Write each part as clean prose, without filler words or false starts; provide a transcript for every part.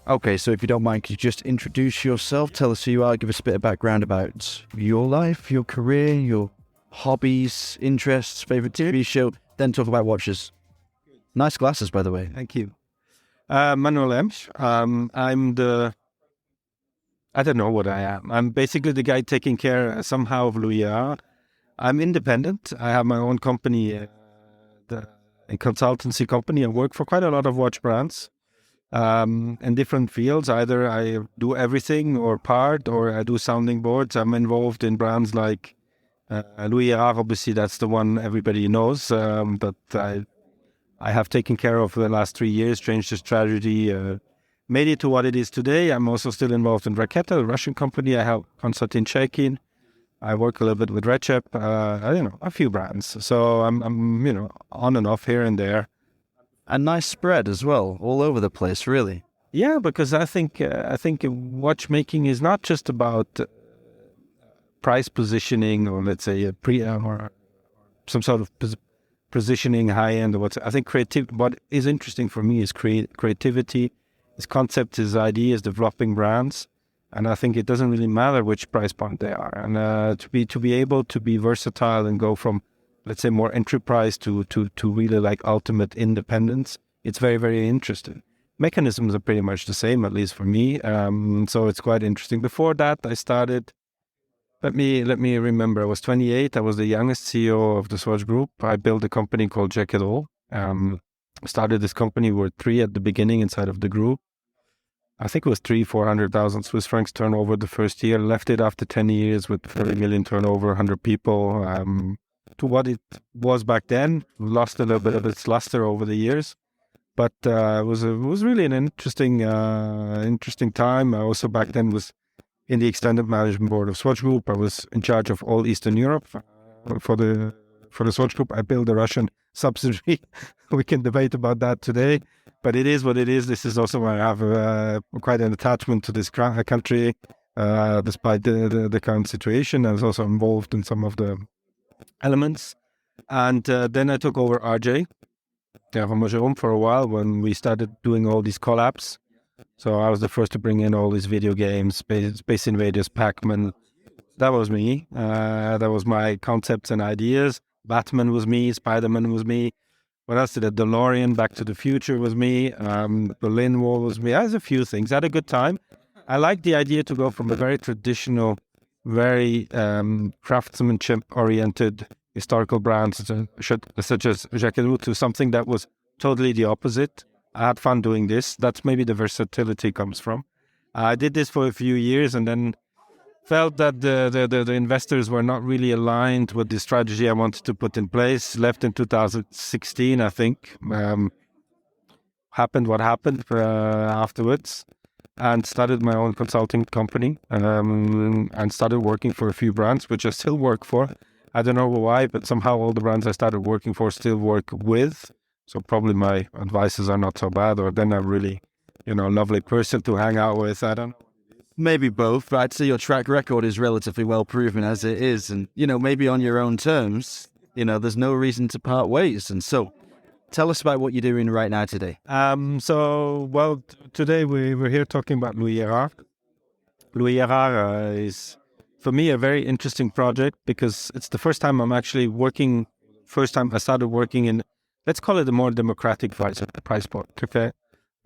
Okay, so if you don't mind, could you just introduce yourself, tell us who you are, give us a bit of background about your life, your career, your hobbies, interests, favourite TV show, then talk about watches. Nice glasses, by the way. Thank you. Manuel Emch. I don't know what I am. I'm basically the guy taking care somehow of Erard. I'm independent. I have my own company, a consultancy company. I work for quite a lot of watch brands in different fields. Either I do everything or part, or I do sounding boards. I'm involved in brands like Erard. Obviously, that's the one everybody knows. But I have taken care of for the last 3 years, changed the strategy, made it to what it is today. I'm also still involved in Raketa, a Russian company. I have Konstantin Chekin. I work a little bit with Recep, a few brands. So I'm on and off here and there. A nice spread as well, all over the place, really. Yeah, because I think watchmaking is not just about price positioning, or let's say or some sort of positioning, high end, or I think what is interesting for me is creativity, is concepts, is ideas, developing brands, and I think it doesn't really matter which price point they are. And to be able to be versatile and go from, let's say, more enterprise to really like ultimate independence, it's very, very interesting. Mechanisms are pretty much the same, at least for me. So it's quite interesting. Before that, I started. Let me remember. I was 28. I was the youngest CEO of the Swatch Group. I built a company called Jack It All. Started this company. We were 3 at the beginning inside of the group. I think it was 400,000 Swiss francs turnover the first year. Left it after 10 years with 30 million turnover, 100 people. To what it was back then, lost a little bit of its luster over the years. But it was really an interesting time. I also back then was in the extended management board of Swatch Group. I was in charge of all Eastern Europe for the Swatch Group. I built a Russian subsidiary. We can debate about that today, but it is what it is. This is also why I have quite an attachment to this country, despite the current situation. I was also involved in some of the elements. And then I took over RJ from Jerome for a while when we started doing all these collabs. So I was the first to bring in all these video games, Space Invaders, Pac-Man. That was me. That was my concepts and ideas. Batman was me. Spider-Man was me. What else did I? DeLorean, Back to the Future was me. Berlin Wall was me. I had a few things. I had a good time. I liked the idea to go from a very traditional, very craftsmanship-oriented historical brands such as Jacques to something that was totally the opposite. I had fun doing this. That's maybe the versatility comes from. I did this for a few years and then felt that the investors were not really aligned with the strategy I wanted to put in place. Left in 2016, I think. Happened what happened afterwards, and started my own consulting company and started working for a few brands, which I still work for. I don't know why, but somehow all the brands I started working for still work with. So probably my advices are not so bad, or then I'm really, lovely person to hang out with. I don't know. Maybe both, but I'd say your track record is relatively well proven as it is. And, maybe on your own terms, there's no reason to part ways. And so tell us about what you're doing right now today. Today we're here talking about Erard. Erard is, for me, a very interesting project because it's the first time I'm actually working. First time I started working in, let's call it a more democratic price point. Okay,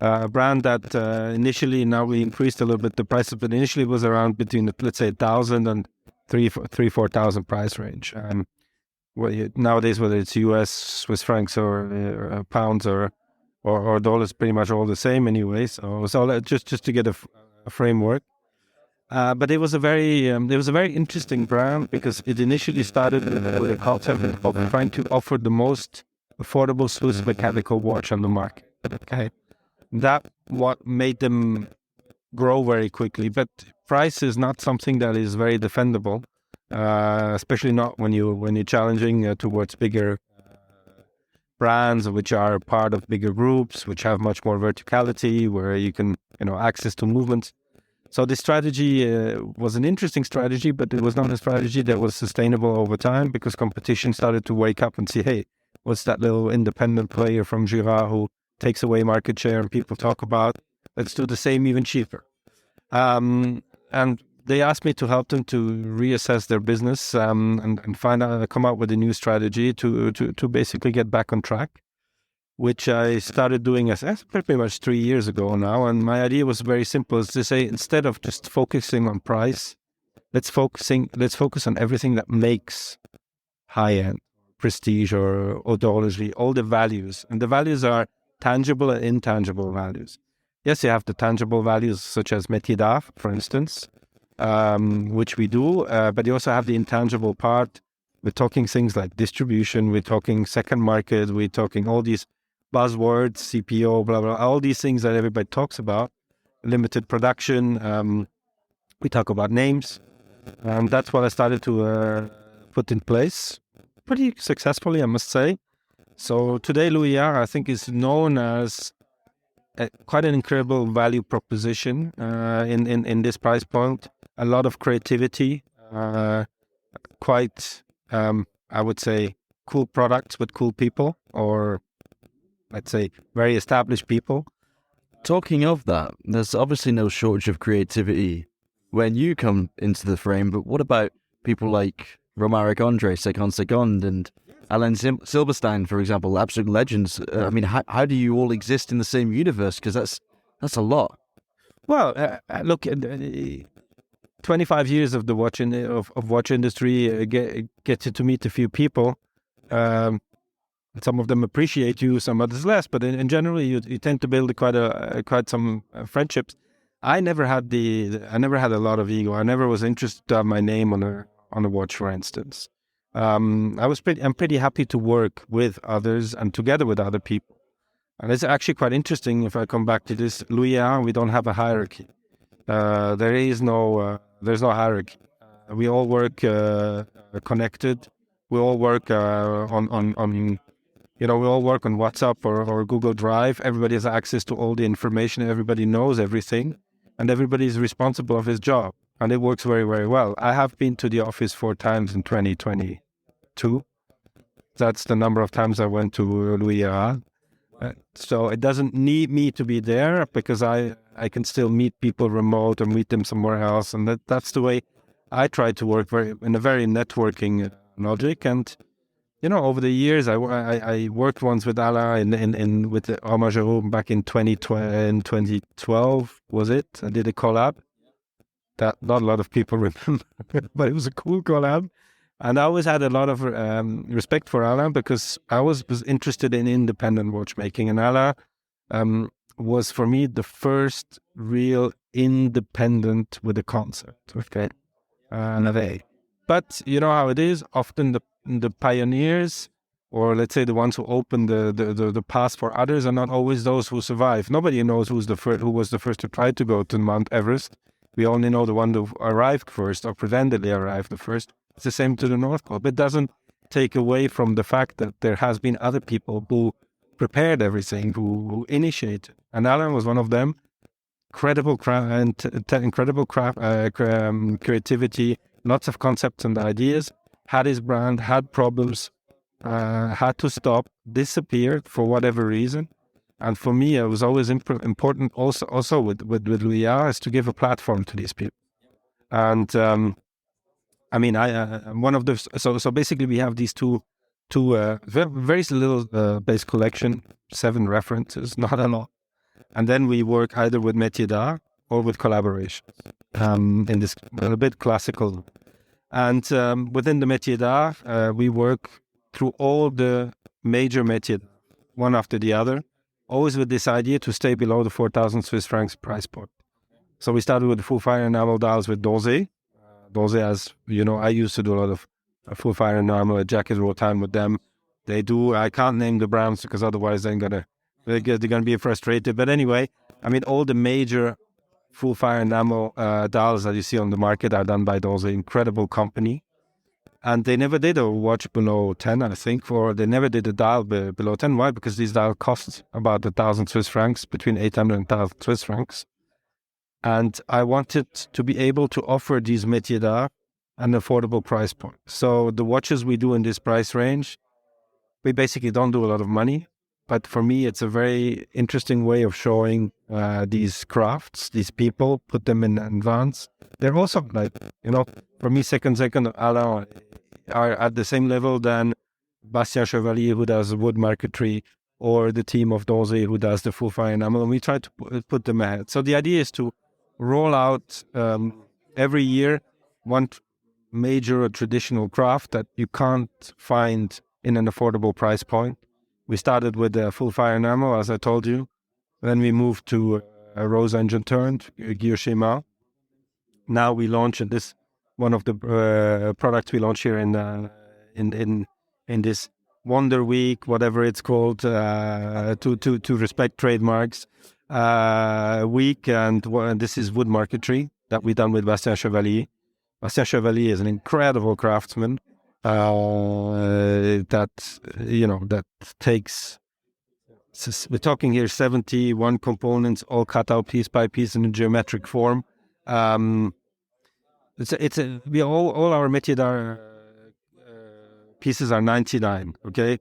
a brand that initially, now we increased a little bit the price, but initially was around between, let's say, 1,000 and 4,000 price range. Nowadays, whether it's US, Swiss francs, or pounds, or dollars, pretty much all the same anyway. So just to get a framework. But it was a very interesting brand because it initially started with a concept of trying to offer the most affordable Swiss mechanical watch on the market. Okay, that what made them grow very quickly. But price is not something that is very defendable, especially not when you're challenging towards bigger brands, which are part of bigger groups, which have much more verticality, where you can access to movements. So the strategy was an interesting strategy, but it was not a strategy that was sustainable over time because competition started to wake up and see, hey, what's that little independent player from Girard who takes away market share and people talk about? let's do the same, even cheaper. And they asked me to help them to reassess their business and come up with a new strategy to basically get back on track, which I started doing as pretty much 3 years ago now. And my idea was very simple: is to say, instead of just focusing on price, let's focus on everything that makes high-end, prestige or odology, all the values. And the values are tangible and intangible values. Yes, you have the tangible values such as métier d'art, for instance, which we do, but you also have the intangible part. We're talking things like distribution, we're talking second market, we're talking all these buzzwords, CPO, blah, blah, all these things that everybody talks about, limited production. We talk about names. That's what I started to put in place pretty successfully, I must say. So today, Louis Erard, I think, is known as quite an incredible value proposition in this price point. A lot of creativity, quite, I would say, cool products with cool people, or let's say very established people. Talking of that, there's obviously no shortage of creativity when you come into the frame, but what about people like Romaric Andre, Second, and Alain Silberstein, for example, absolute legends? I mean, how do you all exist in the same universe? Because that's a lot. Well, look, 25 years of the watch industry gets you to meet a few people. Some of them appreciate you, some others less, but in general, you tend to build quite some friendships. I never had a lot of ego. I never was interested to have my name on a watch, for instance. I'm pretty happy to work with others and together with other people. And it's actually quite interesting. If I come back to this, Louis Erard, we don't have a hierarchy. There's no hierarchy. We all work connected. We all work on we all work on WhatsApp or Google Drive. Everybody has access to all the information. Everybody knows everything, and everybody is responsible of his job. And it works very, very well. I have been to the office 4 times in 2022. That's the number of times I went to Louis Erard. So it doesn't need me to be there, because I can still meet people remote or meet them somewhere else. And that's the way I try to work, in a very networking logic. And over the years, I worked once with Alain with the Armageron back in 2012, was it? I did a collab that not a lot of people remember, but it was a cool collab. And I always had a lot of respect for Alain, because I was interested in independent watchmaking. And Alain was, for me, the first real independent with a concept. Okay. But you know how it is. Often the pioneers, or let's say the ones who open the path for others, are not always those who survive. Nobody knows who was the first to try to go to Mount Everest. We only know the one who arrived first, or pretendedly arrived the first. It's the same to the North Pole. But it doesn't take away from the fact that there has been other people who prepared everything, who initiated. And Alain was one of them. Incredible creativity, lots of concepts and ideas. Had his brand, had problems, had to stop, disappeared for whatever reason. And for me, it was always important also with Louis Erard, is to give a platform to these people. And I'm one of the, so basically we have these two very little base collection, 7 references, not a lot. And then we work either with métier d'art or with collaborations, in this a bit classical. And within the métier d'art, we work through all the major métiers, one after the other, always with this idea to stay below the 4,000 Swiss francs price point. So we started with the full fire enamel dials with Dosé. Dosé, as you know, I used to do a lot of full fire enamel jacket rotan with them. They do, I can't name the brands because otherwise they're gonna be frustrated. But anyway, I mean, all the major full fire enamel dials that you see on the market are done by Dosé, incredible company. And they never did a watch below 10, I think, or they never did a dial below 10. Why? Because these dials cost about 1,000 Swiss francs, between 800 and 1,000 Swiss francs. And I wanted to be able to offer these métiers d'art an affordable price point. So the watches we do in this price range, we basically don't do a lot of money. but for me, it's a very interesting way of showing these crafts, these people, put them in advance. They're also like, for me, second, Alain are at the same level than Bastien Chevalier, who does wood marquetry, or the team of Donze, who does the full fire enamel, and we try to put them ahead. So the idea is to roll out every year one major or traditional craft that you can't find in an affordable price point. We started with the full fire enamel, as I told you. Then we moved to a rose engine turned, gear schema. Now we launch, and this one of the products we launch here in this Wonder Week, whatever it's called, to respect trademarks week, and this is wood marquetry that we done with Bastien Chevalier. Bastien Chevalier is an incredible craftsman that takes. We're talking here 71 components, all cut out piece by piece in a geometric form. All our métier pieces are 99. Okay,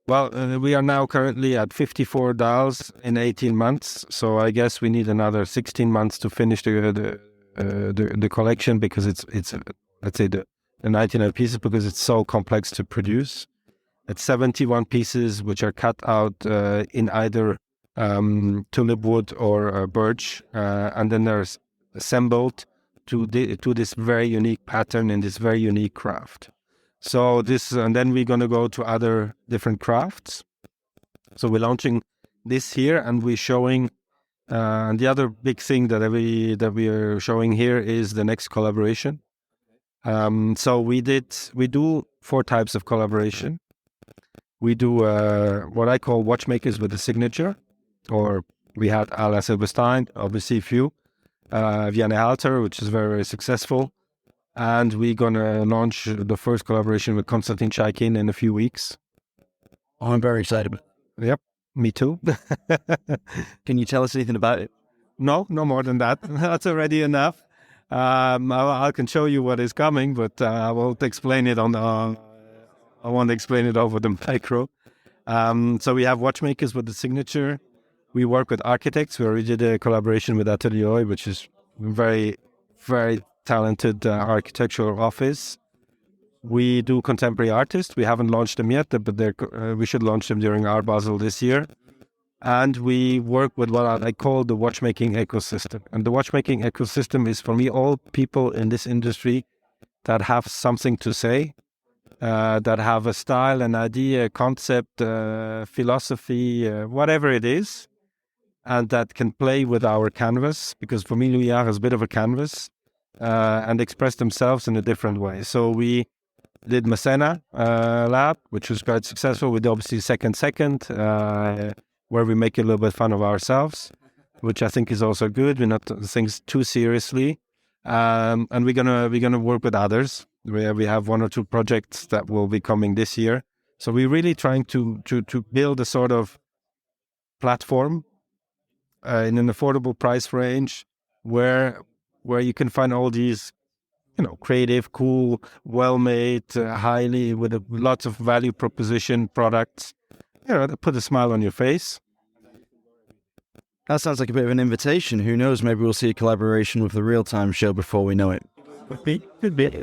well, we are now currently at 54 dials in 18 months, so I guess we need another 16 months to finish the collection, because it's let's say the 99 pieces, because it's so complex to produce. It's 71 pieces which are cut out in either tulip wood or birch, and then they're assembled to this very unique pattern in this very unique craft. So and then we're going to go to other different crafts. So we're launching this here, and we're showing. And the other big thing that we are showing here is the next collaboration. So we do 4 types of collaboration. We do what I call watchmakers with a signature, or we had Alain Silberstein, obviously few, Vianney Halter, which is very, very successful. And we're going to launch the first collaboration with Konstantin Chaikin in a few weeks. Oh, I'm very excited. Yep, me too. Can you tell us anything about it? No more than that. That's already enough. I can show you what is coming, but I won't explain it I won't explain it over the micro. So we have watchmakers with the signature. We work with architects. We already did a collaboration with Atelier, which is very, very talented architectural office. We do contemporary artists. We haven't launched them yet, but we should launch them during Art Basel this year. And we work with what I call the watchmaking ecosystem. And the watchmaking ecosystem is, for me, all people in this industry that have something to say, that have a style, an idea, a concept, philosophy, whatever it is, and that can play with our canvas, because for me, Louis Art is a bit of a canvas, and express themselves in a different way. So we did Masena Lab, which was quite successful. We did obviously Second, where we make a little bit fun of ourselves, which I think is also good. We're not taking things too seriously, and we're gonna work with others. We have 1 or 2 projects that will be coming this year. So we're really trying to build a sort of platform in an affordable price range where you can find all these, creative, cool, well-made, highly with lots of value proposition products, that put a smile on your face. That sounds like a bit of an invitation. Who knows? Maybe we'll see a collaboration with the Real Time show before we know it. Could be.